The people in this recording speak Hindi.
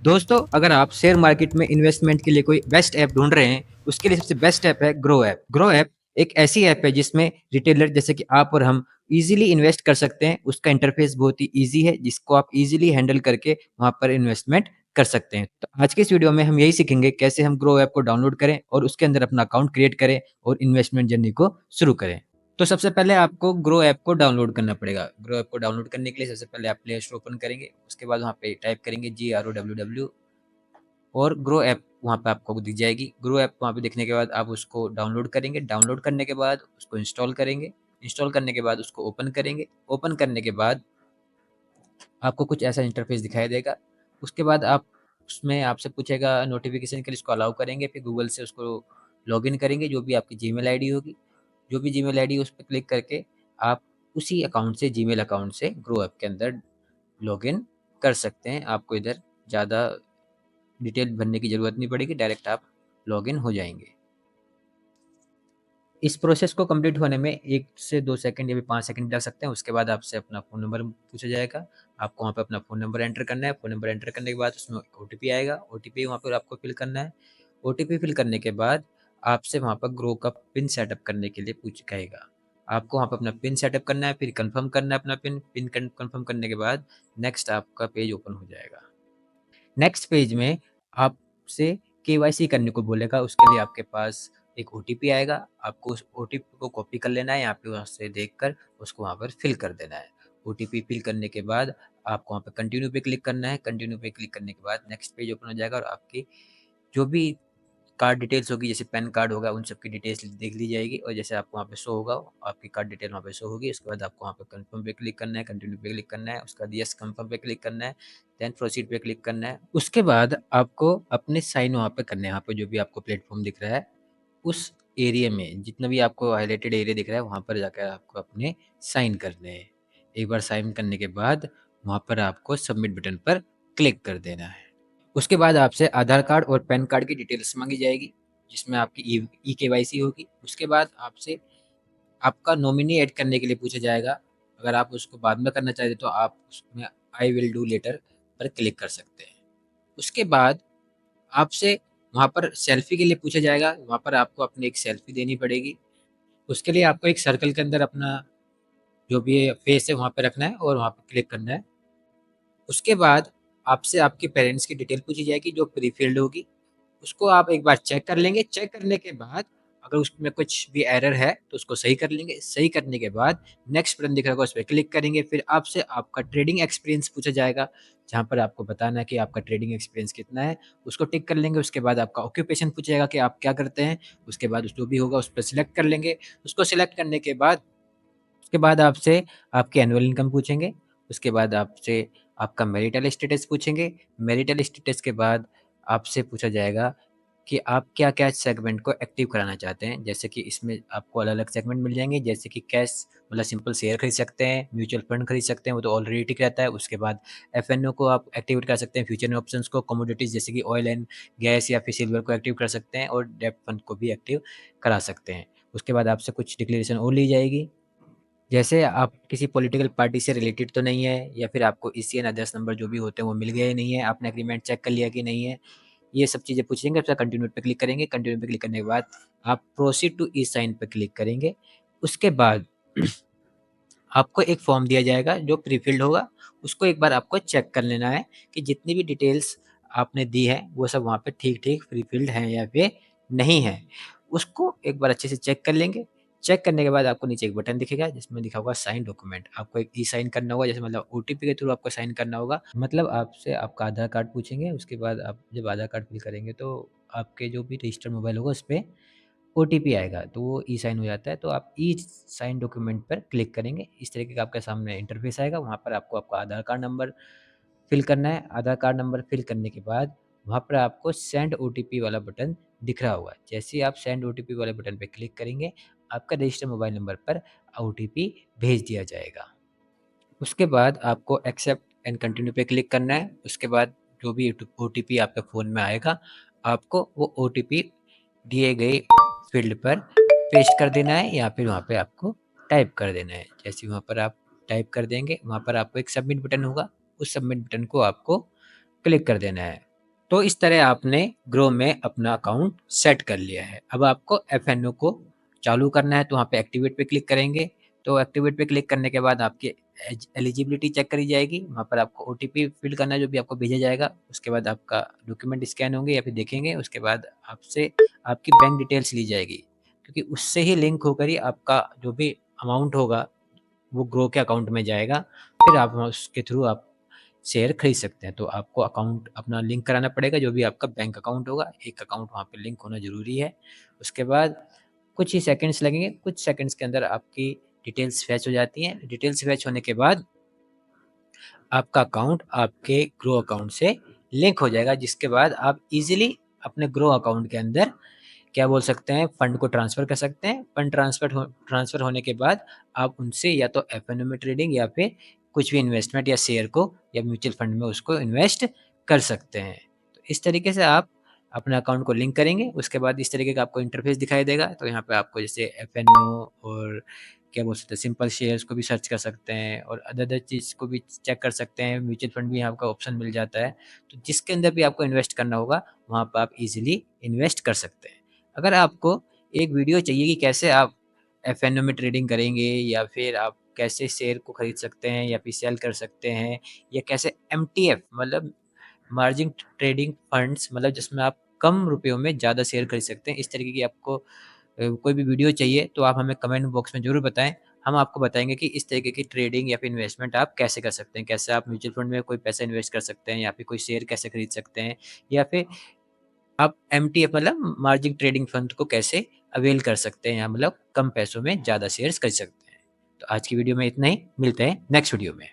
दोस्तों, अगर आप शेयर मार्केट में इन्वेस्टमेंट के लिए कोई बेस्ट ऐप ढूँढ रहे हैं, उसके लिए सबसे बेस्ट ऐप है ग्रो ऐप। ग्रो ऐप एक ऐसी ऐप है जिसमें रिटेलर जैसे कि आप और हम ईज़िली इन्वेस्ट कर सकते हैं। उसका इंटरफ़ेस बहुत ही ईज़ी है, जिसको आप ईज़िली हैंडल करके वहाँ पर इन्वेस्टमेंट कर सकते हैं। तो आज के इस वीडियो में हम यही सीखेंगे कैसे हम ग्रो ऐप को डाउनलोड करें और उसके अंदर अपना अकाउंट क्रिएट करें और इन्वेस्टमेंट जर्नी को शुरू करें। तो सबसे पहले आपको ग्रो ऐप को डाउनलोड करना पड़ेगा। ग्रो ऐप को डाउनलोड करने के लिए सबसे पहले आप प्ले स्टोर ओपन करेंगे, उसके बाद वहाँ पे टाइप करेंगे GROWW और ग्रो ऐप वहाँ पे आपको दिख जाएगी। ग्रो ऐप वहाँ पे दिखने के बाद आप उसको डाउनलोड करेंगे। डाउनलोड करने के बाद उसको इंस्टॉल करेंगे। इंस्टॉल करने के बाद उसको ओपन करेंगे। ओपन करने के बाद आपको कुछ ऐसा इंटरफेस दिखाई देगा। उसके बाद आप उसमें आपसे पूछेगा नोटिफ़िकेशन के लिए, इसको अलाउ करेंगे। फिर गूगल से उसको लॉगिन करेंगे, जो भी आपकी जीमेल आईडी होगी। जो भी जीमेल आईडी उस पे क्लिक करके आप उसी अकाउंट से, जीमेल अकाउंट से ग्रो ऐप के अंदर लॉगिन कर सकते हैं। आपको इधर ज़्यादा डिटेल भरने की ज़रूरत नहीं पड़ेगी, डायरेक्ट आप लॉगिन हो जाएँगे। इस प्रोसेस को कंप्लीट होने में 1 से 2 सेकंड या फिर 5 सेकंड लग सकते हैं। उसके बाद आपसे अपना फ़ोन नंबर पूछा जाएगा। आपको वहाँ पे अपना फ़ोन नंबर एंटर करना है। फ़ोन नंबर एंटर करने के बाद उसमें ओटीपी आएगा। ओटीपी वहाँ पर आपको फिल करना है। ओटीपी फिल करने के बाद आपसे वहाँ पर ग्रो का पिन सेटअप करने के लिए पूछ कहेगा। आपको वहाँ पे अपना पिन सेटअप करना है, फिर कन्फर्म करना है अपना पिन। पिन कन्फर्म करने के बाद नेक्स्ट आपका पेज ओपन हो जाएगा। नेक्स्ट पेज में आपसे केवाईसी करने को बोलेगा। उसके लिए आपके पास एक ओटीपी आएगा। आपको उस ओटीपी को कॉपी कर लेना है, यहाँ पे वहाँ से देखकर उसको वहाँ पर फिल कर देना है। ओटीपी फिल करने के बाद आपको वहाँ पे कंटिन्यू पे क्लिक करना है। कंटिन्यू पे क्लिक करने के बाद नेक्स्ट पेज ओपन हो जाएगा और आपकी जो भी कार्ड डिटेल्स होगी, जैसे पैन कार्ड होगा, उन सब की डिटेल्स देख ली जाएगी और जैसे आपको वहाँ पे शो होगा, आपकी कार्ड डिटेल वहाँ पे शो होगी। उसके बाद आपको वहाँ पे कन्फर्म पे क्लिक करना है, कंटिन्यू पे क्लिक करना है, उसके बाद येस कन्फर्म पे क्लिक करना है, देन प्रोसीड पे क्लिक करना है। उसके बाद आपको अपने साइन वहाँ पे करने हैं। यहाँ पे जो भी आपको प्लेटफ़ॉर्म दिख रहा है, उस एरिया में जितना भी आपको हाइलाइटेड एरिया दिख रहा है, वहाँ पर जाकर आपको अपने साइन करने हैं। एक बार साइन करने के बाद वहाँ पर आपको सबमिट बटन पर क्लिक कर देना है। उसके बाद आपसे आधार कार्ड और पैन कार्ड की डिटेल्स माँगी जाएगी, जिसमें आपकी ई-केवाईसी होगी। उसके बाद आपसे आपका नॉमिनी ऐड करने के लिए पूछा जाएगा। अगर आप उसको बाद में करना चाहते हैं, तो आप उसमें आई विल डू लेटर पर क्लिक कर सकते हैं। उसके बाद आपसे वहाँ पर सेल्फ़ी के लिए पूछा जाएगा। वहाँ पर आपको अपनी एक सेल्फ़ी देनी पड़ेगी। उसके लिए आपको एक सर्कल के अंदर अपना जो भी फेस है, वहाँ पे रखना है और वहाँ पे क्लिक करना है। उसके बाद आपसे आपके पेरेंट्स की डिटेल पूछी जाएगी, जो प्री फ़िल्ड होगी। उसको आप एक बार चेक कर लेंगे। चेक करने के बाद अगर उसमें कुछ भी एरर है, तो उसको सही कर लेंगे। सही करने के बाद नेक्स्ट बटन दिख रहा होगा, उस पे क्लिक करेंगे। फिर आपसे आपका ट्रेडिंग एक्सपीरियंस पूछा जाएगा, जहाँ पर आपको बताना है कि आपका ट्रेडिंग एक्सपीरियंस कितना है, उसको टिक कर लेंगे। उसके बाद आपका ऑक्यूपेशन पूछा जाएगा कि आप क्या करते हैं। उसके बाद जो भी होगा उस पे सिलेक्ट कर लेंगे। उसको सिलेक्ट करने के बाद उसके बाद आपसे आपकी एनुअल इनकम पूछेंगे। उसके बाद आपसे आपका मैरिटल स्टेटस पूछेंगे। मैरिटल स्टेटस के बाद आपसे पूछा जाएगा कि आप क्या-क्या सेगमेंट को एक्टिव कराना चाहते हैं। जैसे कि इसमें आपको अलग-अलग सेगमेंट मिल जाएँगे, जैसे कि कैश मतलब सिंपल शेयर खरीद सकते हैं, म्यूचुअल फंड खरीद सकते हैं, वो तो ऑलरेडी टिक रहता है। उसके बाद एफएनओ को आप एक्टिवेट कर सकते हैं, फ्यूचर ऑप्शंस को, कमोडिटीज़ जैसे कि ऑयल एंड गैस या फिर सिल्वर को एक्टिव कर सकते हैं और डेब्ट फंड को भी एक्टिव करा सकते हैं। उसके बाद आपसे कुछ डिक्लेरेशन और ली जाएगी। जैसे आप किसी पॉलिटिकल पार्टी से रिलेटेड तो नहीं है, या फिर आपको ईसीएन अदर्स नंबर जो भी होते हैं वो मिल गए या नहीं है, आपने एग्रीमेंट चेक कर लिया कि नहीं है, ये सब चीज़ें पूछेंगे। फिर कंटिन्यू पे क्लिक करेंगे। कंटिन्यू पे क्लिक करने के बाद आप प्रोसीड टू ई साइन पे क्लिक करेंगे। उसके बाद आपको एक फॉर्म दिया जाएगा जो प्री फिल्ड होगा। उसको एक बार आपको चेक कर लेना है कि जितनी भी डिटेल्स आपने दी है वो सब वहाँ पे ठीक-ठीक प्री फिल्ड हैं या फिर नहीं है। उसको एक बार अच्छे से चेक कर लेंगे। चेक करने के बाद आपको नीचे एक बटन दिखेगा जिसमें लिखा होगा साइन डॉक्यूमेंट। आपको एक ई-साइन करना होगा, जैसे मतलब ओटीपी के थ्रू आपको साइन करना होगा। मतलब आपसे आपका आधार कार्ड पूछेंगे। उसके बाद आप जब आधार कार्ड फिल करेंगे, तो आपके जो भी रजिस्टर्ड मोबाइल होगा उसपे ओटीपी आएगा, तो वो ई साइन हो जाता है। तो आप ई साइन डॉक्यूमेंट पर क्लिक करेंगे। इस तरीके का आपके सामने इंटरफेस आएगा। वहाँ पर आपको आपका आधार कार्ड नंबर फिल करना है। आधार कार्ड नंबर फिल करने के बाद वहाँ पर आपको सेंड ओटीपी वाला बटन दिख रहा होगा। जैसे ही आप सेंड ओटीपी वाले बटन पे क्लिक करेंगे, आपका रजिस्टर्ड मोबाइल नंबर पर ओटीपी भेज दिया जाएगा। उसके बाद आपको एक्सेप्ट एंड कंटिन्यू पे क्लिक करना है। उसके बाद जो भी ओटीपी आपके फ़ोन में आएगा, आपको वो ओटीपी दिए गए फ़ील्ड पर पेस्ट कर देना है या फिर वहाँ पे आपको टाइप कर देना है। जैसे वहाँ पर आप टाइप कर देंगे, वहाँ पर आपको एक सबमिट बटन होगा, उस सबमिट बटन को आपको क्लिक कर देना है। तो इस तरह आपने ग्रो में अपना अकाउंट सेट कर लिया है। अब आपको एफएनओ को चालू करना है, तो वहाँ पे एक्टिवेट पे क्लिक करेंगे। तो एक्टिवेट पे क्लिक करने के बाद आपकी एलिजिबिलिटी चेक करी जाएगी। वहाँ पर आपको ओटीपी फिल करना है जो भी आपको भेजा जाएगा। उसके बाद आपका डॉक्यूमेंट स्कैन होंगे या फिर देखेंगे। उसके बाद आपसे आपकी बैंक डिटेल्स ली जाएगी, क्योंकि उससे ही लिंक होकर ही आपका जो भी अमाउंट होगा वो ग्रो के अकाउंट में जाएगा। फिर आप उसके थ्रू आप शेयर खरीद सकते हैं। तो आपको अकाउंट अपना लिंक कराना पड़ेगा, जो भी आपका बैंक अकाउंट होगा, एक अकाउंट वहाँ पे लिंक होना ज़रूरी है। उसके बाद कुछ ही सेकंड्स लगेंगे, कुछ सेकंड्स के अंदर आपकी डिटेल्स फैच हो जाती हैं। डिटेल्स फैच होने के बाद आपका अकाउंट आपके ग्रो अकाउंट से लिंक हो जाएगा, जिसके बाद आप ईज़िली अपने ग्रो अकाउंट के अंदर क्या बोल सकते हैं, फंड को ट्रांसफ़र कर सकते हैं। फंड ट्रांसफ़र होने के बाद आप उनसे या तो एफएनओ में ट्रेडिंग या फिर कुछ भी इन्वेस्टमेंट या शेयर को या म्यूचुअल फंड में उसको इन्वेस्ट कर सकते हैं। तो इस तरीके से आप अपने अकाउंट को लिंक करेंगे। उसके बाद इस तरीके का आपको इंटरफ़ेस दिखाई देगा। तो यहाँ पे आपको जैसे एफएनओ और क्या बोल सकते हैं, सिंपल शेयर्स को भी सर्च कर सकते हैं और अदर चीज़ को भी चेक कर सकते हैं। म्यूचुअल फंड भी आपका ऑप्शन मिल जाता है। तो जिसके अंदर भी आपको इन्वेस्ट करना होगा, वहाँ पे आप ईज़िली इन्वेस्ट कर सकते हैं। अगर आपको एक वीडियो चाहिए कि कैसे आप एफएनओ में ट्रेडिंग करेंगे या फिर आप कैसे शेयर को खरीद सकते हैं या फिर सेल कर सकते हैं, या कैसे एमटीएफ मतलब मार्जिन ट्रेडिंग फंड्स, मतलब जिसमें आप कम रुपयों में ज़्यादा शेयर खरीद सकते हैं, इस तरीके की आपको कोई भी वीडियो चाहिए तो आप हमें कमेंट बॉक्स में ज़रूर बताएँ। हम आपको बताएँगे कि इस तरीके की ट्रेडिंग या फिर इन्वेस्टमेंट आप कैसे कर सकते हैं। कैसे आप म्यूचुअल फंड में कोई पैसा इन्वेस्ट कर सकते हैं या फिर कोई शेयर कैसे खरीद सकते हैं, या फिर आप एमटीएफ मतलब मार्जिन ट्रेडिंग फंड को कैसे अवेल कर सकते हैं, या मतलब कम पैसों में ज़्यादा शेयर्स खरीद सकते हैं। तो आज की वीडियो में इतना ही, मिलते हैं नेक्स्ट वीडियो में।